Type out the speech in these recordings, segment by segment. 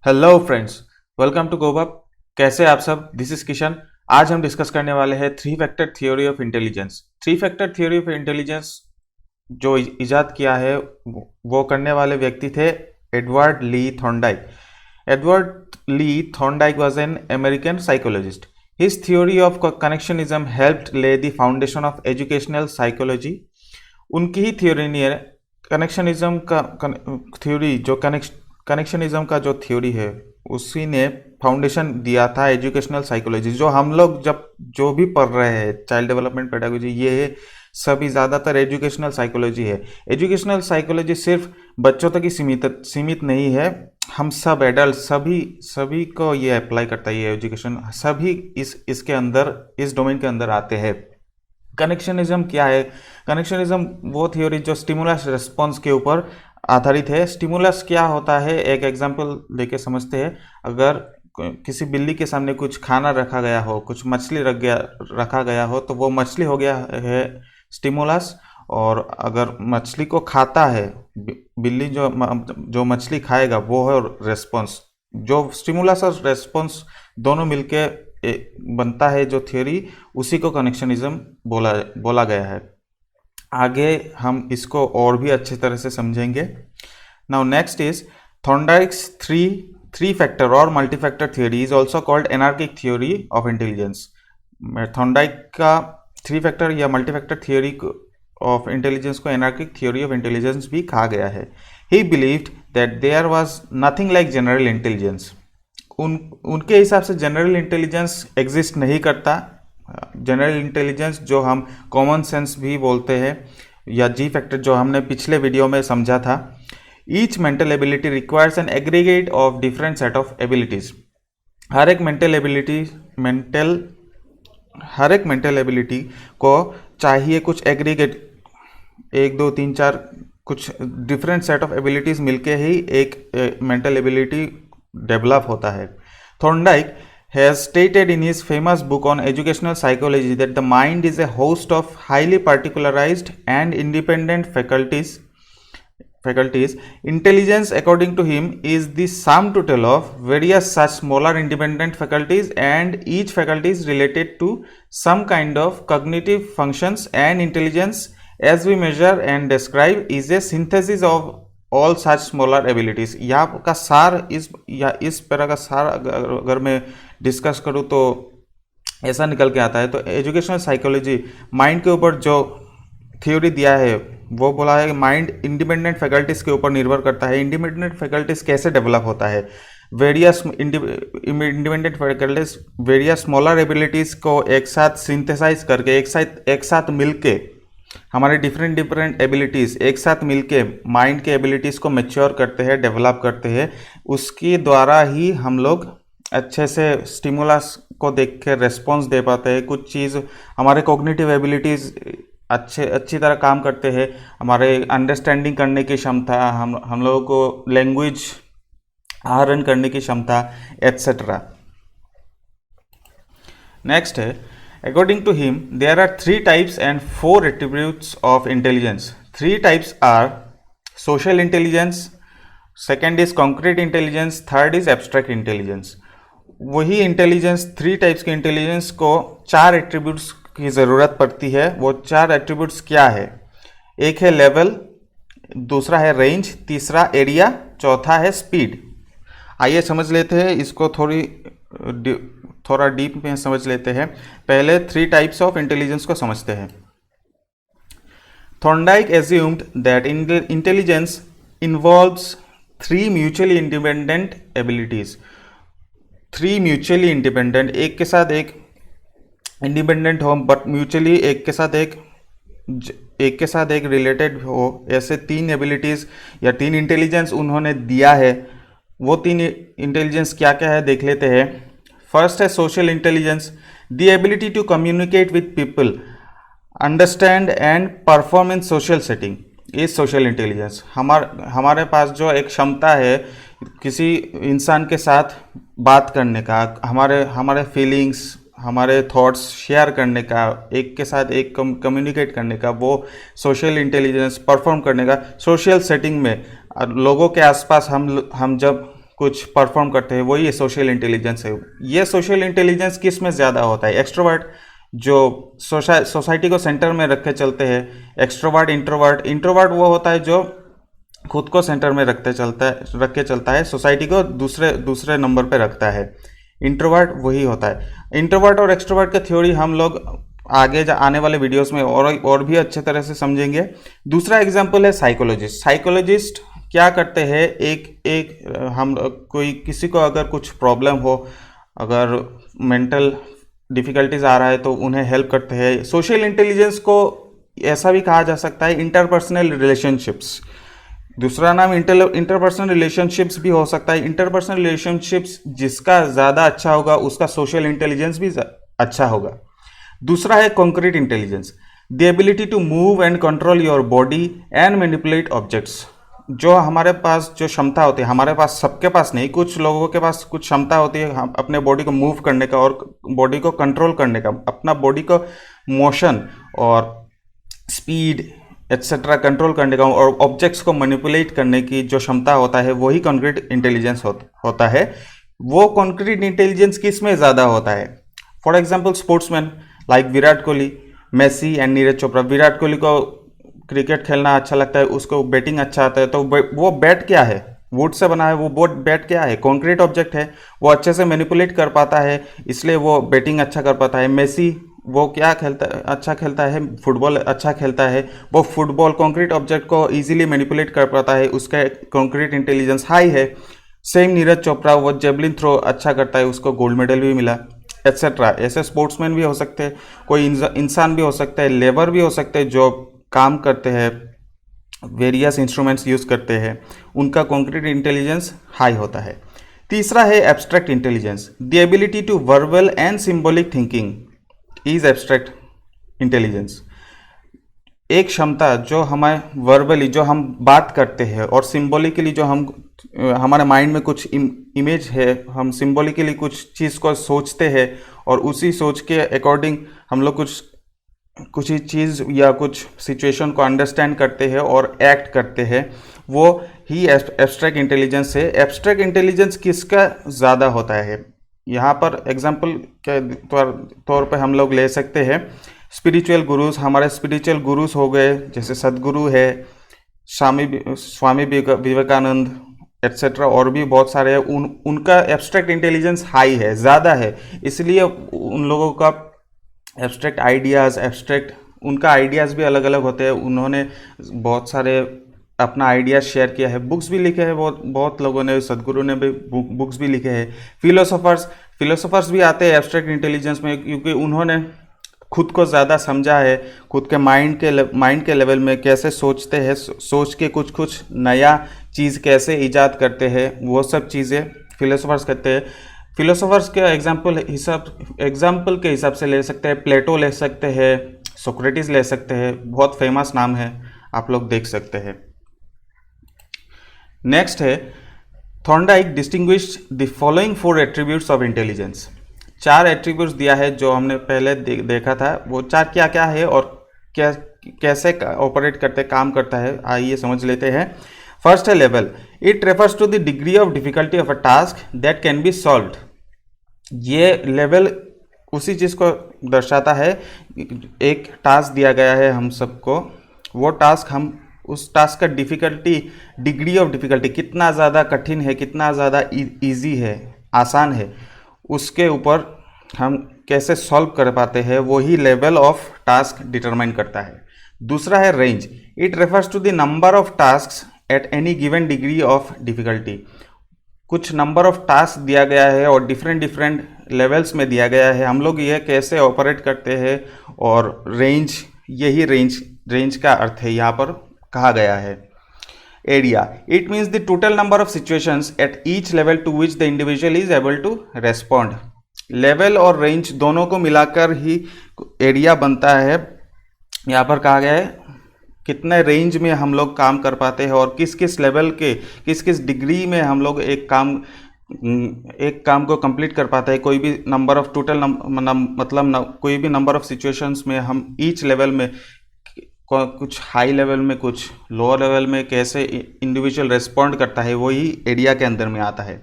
Hello friends, welcome to गोबअप। कैसे आप सब? This is Kishan. आज हम डिस्कस करने वाले हैं three factor theory of intelligence. Three factor theory of intelligence जो इजाद किया है वो करने वाले व्यक्ति थे Edward Lee Thorndike. Edward Lee Thorndike was an American psychologist. His theory of connectionism helped lay the foundation of educational psychology. उनकी ही थ्योरी ने कनेक्शनिज्म का थ्योरी जो कनेक्शनिज्म का जो थ्योरी है उसी ने फाउंडेशन दिया था एजुकेशनल साइकोलॉजी। जो हम लोग जब जो भी पढ़ रहे हैं चाइल्ड डेवलपमेंट पेडागोजी, ये सभी ज़्यादातर एजुकेशनल साइकोलॉजी है। एजुकेशनल साइकोलॉजी सिर्फ बच्चों तक ही सीमित नहीं है, हम सब एडल्ट सभी को ये अप्लाई करता है। ये एजुकेशन सभी इसके अंदर, इस डोमेन के अंदर आते हैं। कनेक्शनिज्म क्या है? कनेक्शनिज्म वो थ्योरी जो स्टिमुलस रिस्पॉन्स के ऊपर आधारित है। स्टिमुलस क्या होता है, एक एग्जांपल लेके समझते हैं। अगर किसी बिल्ली के सामने कुछ खाना रखा गया हो, कुछ मछली रखा गया हो, तो वो मछली हो गया है स्टिमुलस। और अगर मछली को खाता है बिल्ली, जो मछली खाएगा वो है रेस्पॉन्स। जो स्टिमुलस और रेस्पॉन्स दोनों मिलके बनता है जो थ्योरी, उसी को कनेक्शनिज्म बोला गया है। आगे हम इसको और भी अच्छी तरह से समझेंगे। Now next is Thorndike's three factor और multi factor theory is also called anarchic theory of intelligence. Thorndike का थ्री फैक्टर या multi factor theory of intelligence को एनार्किक थ्योरी ऑफ इंटेलिजेंस भी कहा गया है। He believed that there was nothing like general intelligence. उनके हिसाब से जनरल इंटेलिजेंस एग्जिस्ट नहीं करता। जनरल इंटेलिजेंस जो हम कॉमन सेंस भी बोलते हैं, या जी फैक्टर जो हमने पिछले वीडियो में समझा था। Each mental ability requires an aggregate of different set of abilities. हर एक मेंटल एबिलिटी को चाहिए कुछ एग्रीगेट, 1 2 3 4 कुछ डिफरेंट सेट ऑफ एबिलिटीज मिलके ही एक मेंटल एबिलिटी डेवलप होता है। Thorndike has stated in his famous book on educational psychology that the mind is a host of highly particularized and independent faculties. Intelligence, according to him, is the sum total of various such smaller independent faculties, and each faculty is related to some kind of cognitive functions, and intelligence, as we measure and describe, is a synthesis of all such smaller abilities. यहाँ का सार इस para का सार अगर मैं discuss करूँ तो ऐसा निकल के आता है। तो एजुकेशनल साइकोलॉजी माइंड के ऊपर जो थ्योरी दिया है वो बोला है कि माइंड इंडिपेंडेंट फैकल्टीज़ के ऊपर निर्भर करता है। इंडिपेंडेंट फैकल्टीज़ कैसे डेवलप होता है? Various independent faculties various smaller abilities को एक साथ सिंथेसाइज करके, एक साथ मिलके, हमारे डिफरेंट एबिलिटीज़ एक साथ मिलके माइंड के एबिलिटीज़ को मैच्योर करते हैं, डेवलप करते हैं। उसके द्वारा ही हम लोग अच्छे से स्टिमुलस को देख के रेस्पॉन्स दे पाते हैं। कुछ चीज़ हमारे कॉग्निटिव एबिलिटीज़ अच्छी तरह काम करते हैं। हमारे अंडरस्टैंडिंग करने की क्षमता, हम लोगों को लैंग्वेज आहरण करने की क्षमता, एट्सेट्रा। नेक्स्ट है, according to him, there are 3 types and 4 attributes of intelligence. 3 types are social intelligence, second is concrete intelligence, third is abstract intelligence. वही इंटेलिजेंस, 3 टाइप्स के इंटेलिजेंस को 4 एट्रीब्यूट्स की ज़रूरत पड़ती है। वो 4 एट्रीब्यूट्स क्या है? एक है लेवल, दूसरा है रेंज, तीसरा एरिया, चौथा है स्पीड। आइए समझ लेते हैं इसको, थोड़ा डीप में समझ लेते हैं। पहले 3 टाइप्स ऑफ इंटेलिजेंस को समझते हैं। Thorndike assumed that intelligence involves 3 mutually independent abilities. 3 mutually independent, एक के साथ एक इंडिपेंडेंट हो बट म्यूचुअली एक के साथ एक रिलेटेड हो, ऐसे 3 एबिलिटीज या 3 इंटेलिजेंस उन्होंने दिया है। वो 3 इंटेलिजेंस क्या क्या है देख लेते हैं। फर्स्ट है social intelligence, the ability to communicate with people, understand and perform in social setting is social intelligence. हमारे पास जो एक क्षमता है किसी इंसान के साथ बात करने का, हमारे फीलिंग्स, हमारे थॉट्स शेयर करने का, एक के साथ एक कम्युनिकेट करने का, वो सोशल इंटेलिजेंस परफॉर्म करने का। सोशल सेटिंग में लोगों के आसपास हम जब कुछ परफॉर्म करते हैं, वही सोशल इंटेलिजेंस है। ये सोशल इंटेलिजेंस किस में ज़्यादा होता है? एक्सट्रोवर्ट जो सोसाइटी को सेंटर में रख के चलते हैं, एक्सट्रोवर्ट, इंट्रोवर्ट। इंट्रोवर्ट वो होता है जो खुद को सेंटर में रख के चलता है, सोसाइटी को दूसरे नंबर पे रखता है। इंट्रोवर्ट वही होता है। इंट्रोवर्ट और एक्सट्रोवर्ट का थ्योरी हम लोग आगे आने वाले वीडियोस में और भी अच्छे तरह से समझेंगे। दूसरा एग्जांपल है साइकोलॉजिस्ट। साइकोलॉजिस्ट क्या करते हैं? हम कोई किसी को अगर कुछ प्रॉब्लम हो, अगर मेंटल डिफिकल्टीज आ रहा है तो उन्हें हेल्प करते हैं। सोशल इंटेलिजेंस को ऐसा भी कहा जा सकता है इंटरपर्सनल रिलेशनशिप्स। दूसरा नाम इंटरपर्सनल रिलेशनशिप्स भी हो सकता है। इंटरपर्सनल रिलेशनशिप्स जिसका ज़्यादा अच्छा होगा उसका सोशल इंटेलिजेंस भी अच्छा होगा। दूसरा है concrete intelligence, the ability to move and control your body and manipulate objects. जो हमारे पास जो क्षमता होती है, हमारे पास, सबके पास नहीं, कुछ लोगों के पास कुछ क्षमता होती है हम अपने बॉडी को मूव करने का और बॉडी को कंट्रोल करने का, अपना बॉडी को मोशन और स्पीड एक्सेट्रा कंट्रोल करने का और ऑब्जेक्ट्स को मैनिपुलेट करने की जो क्षमता होता है वही कॉन्क्रीट इंटेलिजेंस होता है। वो कॉन्क्रीट इंटेलिजेंस किस में ज़्यादा होता है? For example sportsman like Virat Kohli, Messi and Neeraj Chopra. Virat Kohli को क्रिकेट खेलना अच्छा लगता है, उसको बैटिंग अच्छा आता है, तो वो बैट क्या है? वुड से बना है। वो बैट क्या है? कॉन्क्रीट ऑब्जेक्ट है। वो अच्छे से मैनिपुलेट कर पाता है, इसलिए वो बैटिंग अच्छा कर पाता है। मेसी वो क्या खेलता है? अच्छा खेलता है, फुटबॉल अच्छा खेलता है। वो फुटबॉल कॉन्क्रीट ऑब्जेक्ट को इजीली मैनिपुलेट कर पाता है, उसका कॉन्क्रीट इंटेलिजेंस हाई है। सेम नीरज चोपड़ा, वो जेवलिन थ्रो अच्छा करता है, उसको गोल्ड मेडल भी मिला, एक्सेट्रा। ऐसे स्पोर्ट्समैन भी हो सकते हैं, कोई इंसान भी हो सकता है, लेबर भी हो सकते हैं जो काम करते हैं, वेरियस इंस्ट्रूमेंट्स यूज करते हैं, उनका कॉन्क्रीट इंटेलिजेंस हाई होता है। तीसरा है abstract intelligence, the ability to verbal and symbolic thinking is abstract intelligence. एक क्षमता जो हमें वर्बली, जो हम बात करते हैं, और सिंबॉलिकली जो हमारे माइंड में कुछ इमेज है, हम सिंबॉलिकली कुछ चीज़ को सोचते हैं और उसी सोच के अकॉर्डिंग हम लोग कुछ ही चीज़ या कुछ सिचुएशन को अंडरस्टैंड करते हैं और एक्ट करते हैं, वो ही एब्स्ट्रैक्ट इंटेलिजेंस है। एब्स्ट्रैक्ट इंटेलिजेंस किसका ज़्यादा होता है? यहाँ पर एग्जाम्पल के तौर पे हम लोग ले सकते हैं स्पिरिचुअल गुरुज। हमारे स्पिरिचुअल गुरुज हो गए, जैसे सदगुरु है, स्वामी विवेकानंद एक्सेट्रा, और भी बहुत सारे हैं। उनका एब्स्ट्रैक्ट इंटेलिजेंस हाई है, ज़्यादा है, इसलिए उन लोगों का उनका आइडियाज़ भी अलग अलग होते हैं। उन्होंने बहुत सारे अपना आइडियाज शेयर किया है, बुक्स भी लिखे हैं, बहुत लोगों ने, सदगुरु ने भी बुक्स भी लिखे हैं। फिलोसोफर्स भी आते हैं एब्स्ट्रैक्ट इंटेलिजेंस में, क्योंकि उन्होंने खुद को ज़्यादा समझा है, खुद के माइंड के लेवल में कैसे सोचते हैं, सोच के कुछ नया चीज़ कैसे ईजाद करते हैं, वो सब चीज़ें फिलोसोफर्स करते हैं। फिलोसोफर्स के एग्जाम्पल के हिसाब से ले सकते हैं, प्लेटो ले सकते हैं, सोक्रेटिस ले सकते हैं, बहुत फेमस नाम है, आप लोग देख सकते हैं। नेक्स्ट है Thorndike distinguished the following 4 attributes of intelligence. 4 attributes दिया है जो हमने पहले देखा था। वो 4 क्या क्या है और कैसे ऑपरेट करते, काम करता है, आइए समझ लेते हैं। फर्स्ट है level. It refers to the degree of difficulty of a task that can be solved. ये लेवल उसी चीज़ को दर्शाता है, एक टास्क दिया गया है हम सबको, वो टास्क, हम उस टास्क का डिग्री ऑफ डिफिकल्टी कितना ज़्यादा कठिन है, कितना ज़्यादा इजी है, आसान है, उसके ऊपर हम कैसे सॉल्व कर पाते हैं, वही लेवल ऑफ टास्क डिटरमाइन करता है। दूसरा है range. It refers to the number of tasks at any given degree of difficulty. कुछ नंबर ऑफ टास्क दिया गया है और डिफरेंट लेवल्स में दिया गया है, हम लोग ये कैसे ऑपरेट करते हैं, और रेंज, यही रेंज का अर्थ है यहाँ पर कहा गया है। Area. It means the total number of situations at each level to which the individual is able to respond. Level और रेंज दोनों को मिलाकर ही एरिया बनता है। यहाँ पर कहा गया है कितने रेंज में हम लोग काम कर पाते हैं और किस किस लेवल के, किस किस डिग्री में हम लोग एक काम को कंप्लीट कर पाते हैं। कोई भी नंबर ऑफ कोई भी नंबर ऑफ सिचुएशंस में हम ईच लेवल में कुछ हाई लेवल में, कुछ लोअर लेवल में कैसे इंडिविजुअल रेस्पॉन्ड करता है, वही एडिया के अंदर में आता है।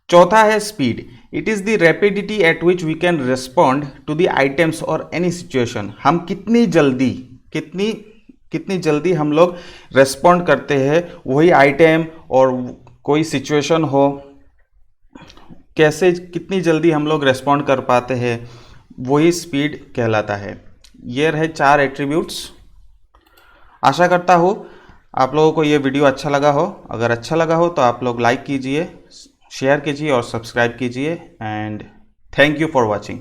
चौथा है speed. It is the rapidity at which we can respond to the items और एनी सिचुएशन। हम कितनी जल्दी हम लोग रेस्पॉन्ड करते हैं, वही आइटम और कोई सिचुएशन हो, कैसे कितनी जल्दी हम लोग रेस्पॉन्ड कर पाते हैं, वही स्पीड कहलाता है। ये रहे 4 एट्रीब्यूट्स। आशा करता हूँ आप लोगों को ये वीडियो अच्छा लगा हो। अगर अच्छा लगा हो तो आप लोग लाइक कीजिए, शेयर कीजिए और सब्सक्राइब कीजिए। And thank you for watching.